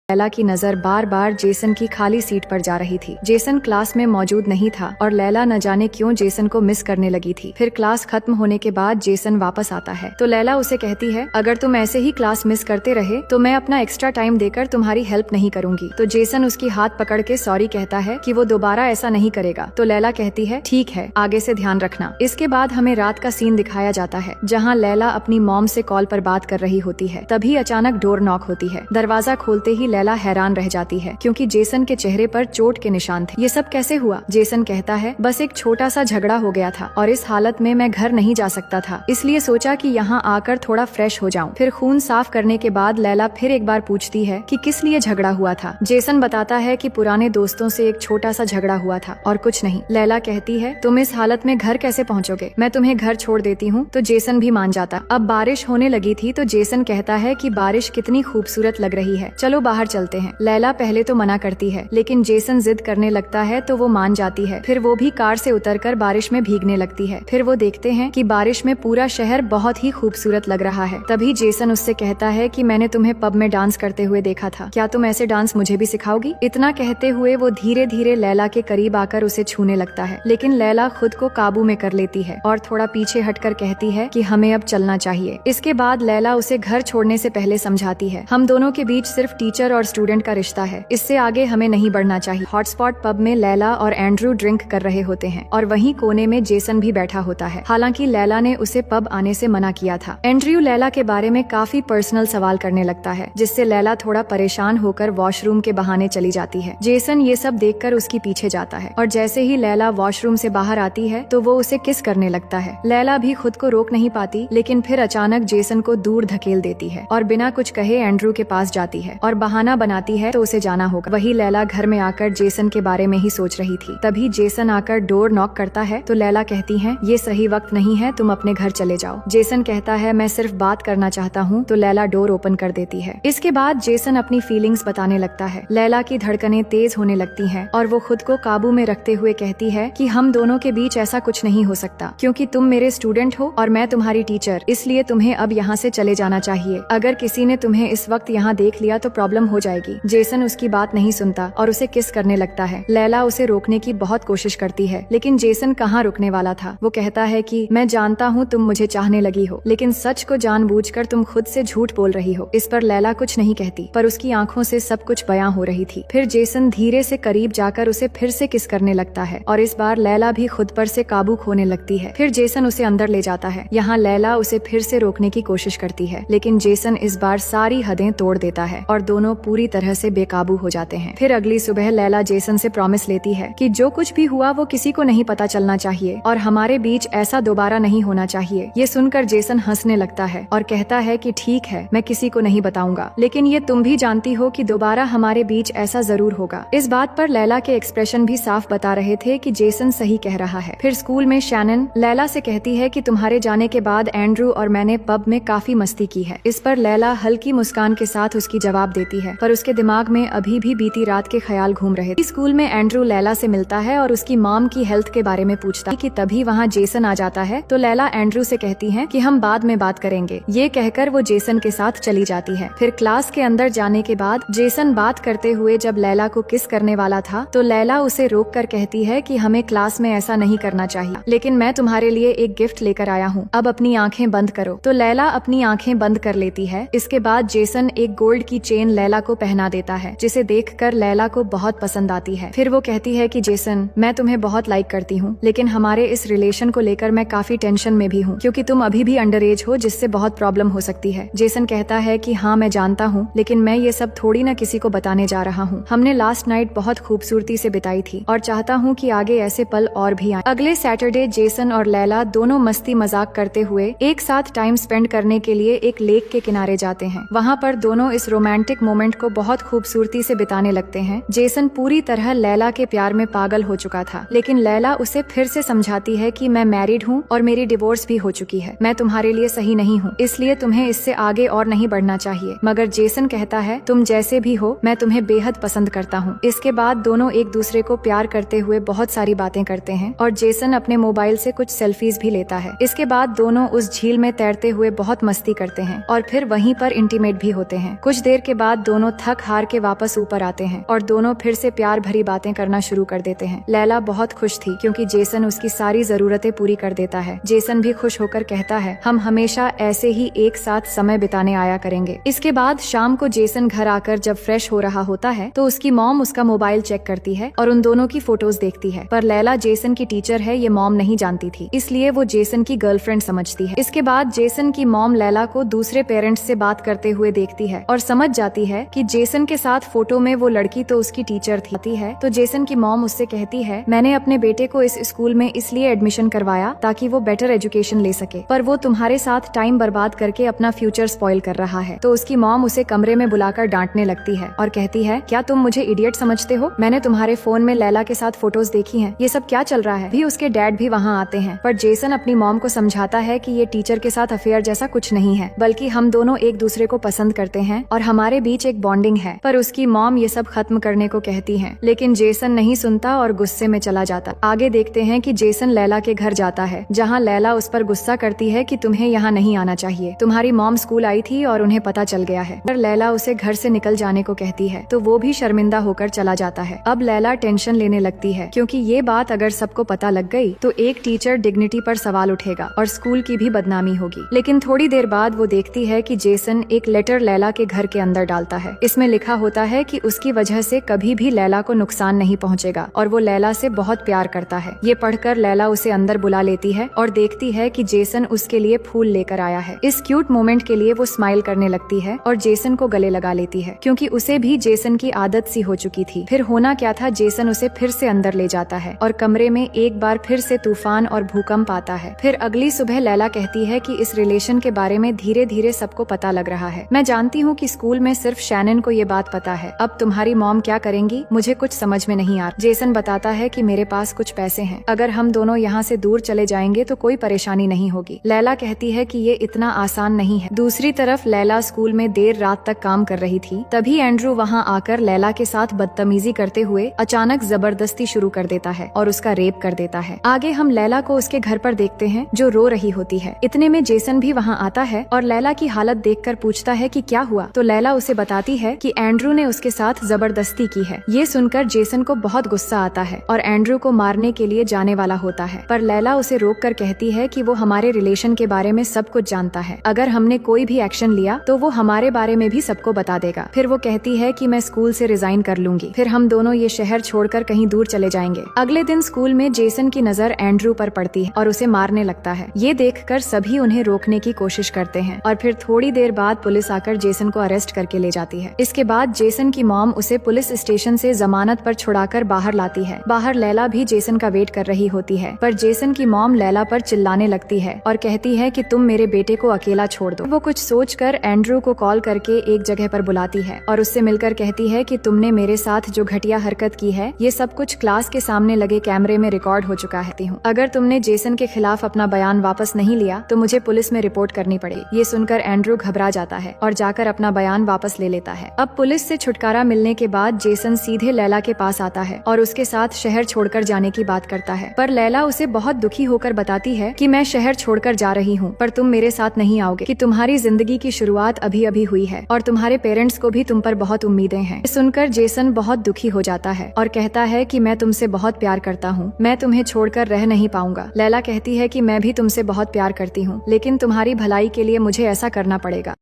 लैला की नजर बार बार जेसन की खाली सीट पर जा रही थी। जेसन क्लास में मौजूद नहीं था और लैला न जाने क्यों जेसन को मिस करने लगी थी। फिर क्लास खत्म होने के बाद जेसन वापस आता है तो लैला उसे कहती है, अगर तुम ऐसे ही क्लास मिस करते रहे तो मैं अपना एक्स्ट्रा टाइम देकर तुम्हारी हेल्प नहीं करूंगी। तो जेसन उसकी हाथ पकड़ के सॉरी कहता है कि वो दोबारा ऐसा नहीं करेगा। तो लैला कहती है, ठीक है, आगे से ध्यान रखना। इसके बाद हमें रात का सीन दिखाया जाता है जहाँ लैला अपनी मॉम से कॉल पर बात कर रही होती है। तभी अचानक डोर नॉक होती है। दरवाजा खोलते ही लैला हैरान रह जाती है क्योंकि जेसन के चेहरे पर चोट के निशान थे। ये सब कैसे हुआ? जेसन कहता है, बस एक छोटा सा झगड़ा हो गया था और इस हालत में मैं घर नहीं जा सकता था, इसलिए सोचा कि यहाँ आकर थोड़ा फ्रेश हो जाऊं। फिर खून साफ करने के बाद लैला फिर एक बार पूछती है कि किस लिए झगड़ा हुआ था। जेसन बताता है कि पुराने दोस्तों से एक छोटा सा झगड़ा हुआ था और कुछ नहीं। लैला कहती है, तुम इस हालत में घर कैसे पहुँचोगे? मैं तुम्हें घर छोड़ देती हूँ। तो जेसन भी मान जाता। अब बारिश होने लगी थी तो जेसन कहता है कि बारिश कितनी खूबसूरत लग रही है, चलो बाहर चलते हैं। लैला पहले तो मना करती है लेकिन जेसन जिद करने लगता है तो वो मान जाती है। फिर वो भी कार से उतरकर बारिश में भीगने लगती है। फिर वो देखते हैं कि बारिश में पूरा शहर बहुत ही खूबसूरत लग रहा है। तभी जेसन उससे कहता है कि मैंने तुम्हें पब में डांस करते हुए देखा था, क्या तुम ऐसे डांस मुझे भी सिखाओगी? इतना कहते हुए वो धीरे धीरे लैला के करीब आकर उसे छूने लगता है लेकिन लैला खुद को काबू में कर लेती है और थोड़ा पीछे हटकर कहती है कि हमें अब चलना चाहिए। इसके बाद लैला उसे घर छोड़ने से पहले समझाती है, हम दोनों के बीच सिर्फ टीचर और स्टूडेंट का रिश्ता है, इससे आगे हमें नहीं बढ़ना चाहिए। हॉटस्पॉट पब में लैला और एंड्रू ड्रिंक कर रहे होते हैं और वहीं कोने में जेसन भी बैठा होता है। हालांकि लैला ने उसे पब आने से मना किया था। एंड्रयू लैला के बारे में काफी पर्सनल सवाल करने लगता है जिससे लैला थोड़ा परेशान होकर वॉशरूम के बहाने चली जाती है। जेसन ये सब देखकर उसके पीछे जाता है और जैसे ही लैला वॉशरूम से बाहर आती है तो वो उसे किस करने लगता है। लैला भी खुद को रोक नहीं पाती लेकिन फिर अचानक जेसन को दूर धकेल देती है और बिना कुछ कहे एंड्रू के पास जाती है और बहाना बनाती है तो उसे जाना होगा। वही लैला घर में आकर जेसन के बारे में ही सोच रही थी। तभी जेसन आकर डोर नॉक करता है तो लैला कहती है, ये सही वक्त नहीं है, तुम अपने घर चले जाओ। जेसन कहता है, मैं सिर्फ बात करना चाहता हूँ। तो लैला डोर ओपन कर देती है। इसके बाद जेसन अपनी फीलिंग्स बताने लगता है। लैला की धड़कनें तेज होने लगती हैं और वो खुद को काबू में रखते हुए कहती है कि हम दोनों के बीच ऐसा कुछ नहीं हो सकता क्योंकि तुम मेरे स्टूडेंट हो और मैं तुम्हारी टीचर, इसलिए तुम्हें अब यहाँ से चले जाना चाहिए। अगर किसी ने तुम्हें इस वक्त यहाँ देख लिया तो प्रॉब्लम हो जाएगी। जेसन उसकी बात नहीं सुनता और उसे किस करने लगता है। लैला उसे रोकने की बहुत कोशिश करती है लेकिन जेसन कहाँ रुकने वाला था। वो कहता है कि मैं जानता हूँ तुम मुझे चाहने लगी हो लेकिन सच को जानबूझकर तुम खुद से झूठ बोल रही हो। इस पर लैला कुछ नहीं कहती पर उसकी आंखों से सब कुछ बयां हो रही थी। फिर जेसन धीरे से करीब जाकर उसे फिर से किस करने लगता है और इस बार लैला भी खुद पर से काबू खोने लगती है। फिर जेसन उसे अंदर ले जाता है। यहाँ लैला उसे फिर से रोकने की कोशिश करती है लेकिन जेसन इस बार सारी हदें तोड़ देता है और दोनों पूरी तरह से बेकाबू हो जाते हैं। फिर अगली सुबह लैला जेसन से प्रॉमिस लेती है कि जो कुछ भी हुआ वो किसी को नहीं पता चलना चाहिए और हमारे बीच ऐसा दोबारा नहीं होना चाहिए। ये सुनकर जेसन हंसने लगता है और कहता है कि ठीक है, मैं किसी को नहीं बताऊंगा, लेकिन ये तुम भी जानती हो कि दोबारा हमारे बीच ऐसा जरूर होगा। इस बात पर लैला के एक्सप्रेशन भी साफ बता रहे थे कि जेसन सही कह रहा है। फिर स्कूल में शैनन लैला से कहती है कि तुम्हारे जाने के बाद एंड्रू और मैंने पब में काफी मस्ती की है। इस पर लैला हल्की मुस्कान के साथ उसकी जवाब देती है पर उसके दिमाग में अभी भी बीती रात के ख्याल घूम रहे थे। स्कूल में एंड्रू लैला से मिलता है और उसकी मॉम की हेल्थ के बारे में पूछता है कि तभी वहाँ जेसन आ जाता है तो लैला एंड्रू से कहती है कि हम बाद में बात करेंगे। ये कहकर वो जेसन के साथ चली जाती है। फिर क्लास के अंदर जाने के बाद जेसन बात करते हुए जब लैला को किस करने वाला था तो लैला उसे रोक कर कहती है कि हमें क्लास में ऐसा नहीं करना चाहिए, लेकिन मैं तुम्हारे लिए एक गिफ्ट लेकर आया हूँ, अब अपनी आंखें बंद करो। तो लैला अपनी आंखें बंद कर लेती है। इसके बाद जेसन एक गोल्ड की चेन लैला को पहना देता है जिसे देखकर लैला को बहुत पसंद आती है। फिर वो कहती है कि जेसन, मैं तुम्हें बहुत लाइक करती हूँ लेकिन हमारे इस रिलेशन को लेकर मैं काफी टेंशन में भी हूँ क्योंकि तुम अभी भी अंडर एज हो जिससे बहुत प्रॉब्लम हो सकती है। जेसन कहता है कि हाँ मैं जानता हूँ लेकिन मैं ये सब थोड़ी ना किसी को बताने जा रहा हूँ। हमने लास्ट नाइट बहुत खूबसूरती से बिताई थी और चाहता हूँ कि आगे ऐसे पल और भी आए। अगले सैटरडे जेसन और लैला दोनों मस्ती मजाक करते हुए एक साथ टाइम स्पेंड करने के लिए एक लेक के किनारे जाते हैं। वहाँ पर दोनों इस रोमांटिक मोमेंट को बहुत खूबसूरती से बिताने लगते हैं। जेसन पूरी तरह लैला के प्यार में पागल हो चुका था लेकिन लैला उसे फिर से समझाती है कि मैं मैरिड हूँ और मेरी डिवोर्स भी हो चुकी है, मैं तुम्हारे लिए सही नहीं हूँ, इसलिए तुम्हें इससे आगे और नहीं बढ़ना चाहिए। मगर जेसन कहता है तुम जैसे भी हो मैं तुम्हें बेहद पसंद करता हूँ। इसके बाद दोनों एक दूसरे को प्यार करते हुए बहुत सारी बातें करते हैं और जेसन अपने मोबाइल से कुछ सेल्फीज भी लेता है। इसके बाद दोनों उस झील में तैरते हुए बहुत मस्ती करते हैं और फिर वहीं पर इंटीमेट भी होते हैं। कुछ देर के बाद दोनों दोनों थक हार के वापस ऊपर आते हैं और दोनों फिर से प्यार भरी बातें करना शुरू कर देते हैं। लैला बहुत खुश थी क्योंकि जेसन उसकी सारी जरूरतें पूरी कर देता है। जेसन भी खुश होकर कहता है, हम हमेशा ऐसे ही एक साथ समय बिताने आया करेंगे। इसके बाद शाम को जेसन घर आकर जब फ्रेश हो रहा होता है तो उसकी मॉम उसका मोबाइल चेक करती है और उन दोनों की फोटोज देखती है। पर लैला जेसन की टीचर है ये मॉम नहीं जानती थी, इसलिए वो जेसन की गर्लफ्रेंड समझती है। इसके बाद जेसन की मॉम लैला को दूसरे पेरेंट्स से बात करते हुए देखती है और समझ जाती है कि जेसन के साथ फोटो में वो लड़की तो उसकी टीचर थी है। तो जेसन की मॉम उससे कहती है, मैंने अपने बेटे को इस स्कूल में इसलिए एडमिशन करवाया ताकि वो बेटर एजुकेशन ले सके, पर वो तुम्हारे साथ टाइम बर्बाद करके अपना फ्यूचर स्पॉइल कर रहा है। तो उसकी मॉम उसे कमरे में बुलाकर डांटने लगती है और कहती है, क्या तुम मुझे इडियट समझते हो? मैंने तुम्हारे फोन में लैला के साथ फोटोज देखी हैं, ये सब क्या चल रहा है? भी उसके डैड भी वहाँ आते हैं, पर जेसन अपनी मॉम को समझाता है कि ये टीचर के साथ अफेयर जैसा कुछ नहीं है, बल्कि हम दोनों एक दूसरे को पसंद करते हैं और हमारे बीच एक बॉन्डिंग है। पर उसकी मॉम ये सब खत्म करने को कहती है, लेकिन जेसन नहीं सुनता और गुस्से में चला जाता। आगे देखते हैं कि जेसन लैला के घर जाता है, जहाँ लैला उस पर गुस्सा करती है कि तुम्हें यहाँ नहीं आना चाहिए, तुम्हारी मॉम स्कूल आई थी और उन्हें पता चल गया है। पर लैला उसे घर से निकल जाने को कहती है तो वो भी शर्मिंदा होकर चला जाता है। अब लैला टेंशन लेने लगती है क्योंकि ये बात अगर सबको पता लग गई तो एक टीचर डिग्निटी पर सवाल उठेगा और स्कूल की भी बदनामी होगी। लेकिन थोड़ी देर बाद वो देखती है कि जेसन एक लेटर लैला के घर के अंदर डालता है। इसमें लिखा होता है कि उसकी वजह से कभी भी लैला को नुकसान नहीं पहुंचेगा और वो लैला से बहुत प्यार करता है। ये पढ़कर लैला उसे अंदर बुला लेती है और देखती है कि जेसन उसके लिए फूल लेकर आया है। इस क्यूट मोमेंट के लिए वो स्माइल करने लगती है और जेसन को गले लगा लेती है क्योंकि उसे भी जेसन की आदत सी हो चुकी थी। फिर होना क्या था, जेसन उसे फिर से अंदर ले जाता है और कमरे में एक बार फिर से तूफान और भूकंप आता है। फिर अगली सुबह लैला कहती है कि इस रिलेशन के बारे में धीरे धीरे सबको पता लग रहा है। मैं जानती हूँ कि स्कूल में सिर्फ शैनन को ये बात पता है। अब तुम्हारी मॉम क्या करेंगी मुझे कुछ समझ में नहीं आ रहा। जेसन बताता है कि मेरे पास कुछ पैसे हैं, अगर हम दोनों यहाँ से दूर चले जाएंगे तो कोई परेशानी नहीं होगी। लैला कहती है कि ये इतना आसान नहीं है। दूसरी तरफ लैला स्कूल में देर रात तक काम कर रही थी, तभी एंड्रू वहाँ आकर लैला के साथ बदतमीजी करते हुए अचानक जबरदस्ती शुरू कर देता है और उसका रेप कर देता है। आगे हम लैला को उसके घर पर देखते हैं जो रो रही होती है। इतने में जेसन भी वहाँ आता है और लैला की हालत देखकर पूछता है कि क्या हुआ। तो लैला उसे बताती है कि एंड्रू ने उसके साथ जबरदस्ती की है। ये सुनकर जेसन को बहुत गुस्सा आता है और एंड्रू को मारने के लिए जाने वाला होता है, पर लैला उसे रोक कर कहती है कि वो हमारे रिलेशन के बारे में सब कुछ जानता है, अगर हमने कोई भी एक्शन लिया तो वो हमारे बारे में भी सबको बता देगा। फिर वो कहती है कि मैं स्कूल से रिजाइन कर लूंगी, फिर हम दोनों ये शहर छोड़कर कहीं दूर चले जाएंगे। अगले दिन स्कूल में जेसन की नजर एंड्रू पर पड़ती है और उसे मारने लगता है। ये देखकर सभी उन्हें रोकने की कोशिश करते हैं और फिर थोड़ी देर बाद पुलिस आकर जेसन को अरेस्ट करके ले जाती है। इसके बाद जेसन की मॉम उसे पुलिस स्टेशन से जमानत पर छुड़ाकर बाहर लाती है। बाहर लैला भी जेसन का वेट कर रही होती है, पर जेसन की मॉम लैला पर चिल्लाने लगती है और कहती है कि तुम मेरे बेटे को अकेला छोड़ दो। वो कुछ सोचकर एंड्रू को कॉल करके एक जगह पर बुलाती है और उससे मिलकर कहती है कि तुमने मेरे साथ जो घटिया हरकत की है ये सब कुछ क्लास के सामने लगे कैमरे में रिकॉर्ड हो चुका है। अगर तुमने जेसन के खिलाफ अपना बयान वापस नहीं लिया तो मुझे पुलिस में रिपोर्ट करनी पड़ेगी। ये सुनकर एंड्रू घबरा जाता है और जाकर अपना बयान वापस ले लेता है। अब पुलिस से छुटकारा मिलने के बाद जेसन सीधे लैला के पास आता है और उसके साथ शहर छोड़कर जाने की बात करता है, पर लैला उसे बहुत दुखी होकर बताती है कि मैं शहर छोड़कर जा रही हूँ पर तुम मेरे साथ नहीं आओगे, कि तुम्हारी जिंदगी की शुरुआत अभी अभी हुई है और तुम्हारे पेरेंट्स को भी तुम पर बहुत उम्मीदें हैं। सुनकर जेसन बहुत दुखी हो जाता है और कहता है कि मैं तुमसे बहुत प्यार करता हूँ, मैं तुम्हें छोड़कर रह नहीं पाऊंगा। लैला कहती है कि मैं भी तुमसे बहुत प्यार करती हूँ, लेकिन तुम्हारी भलाई के लिए मुझे ऐसा करना पड़ेगा।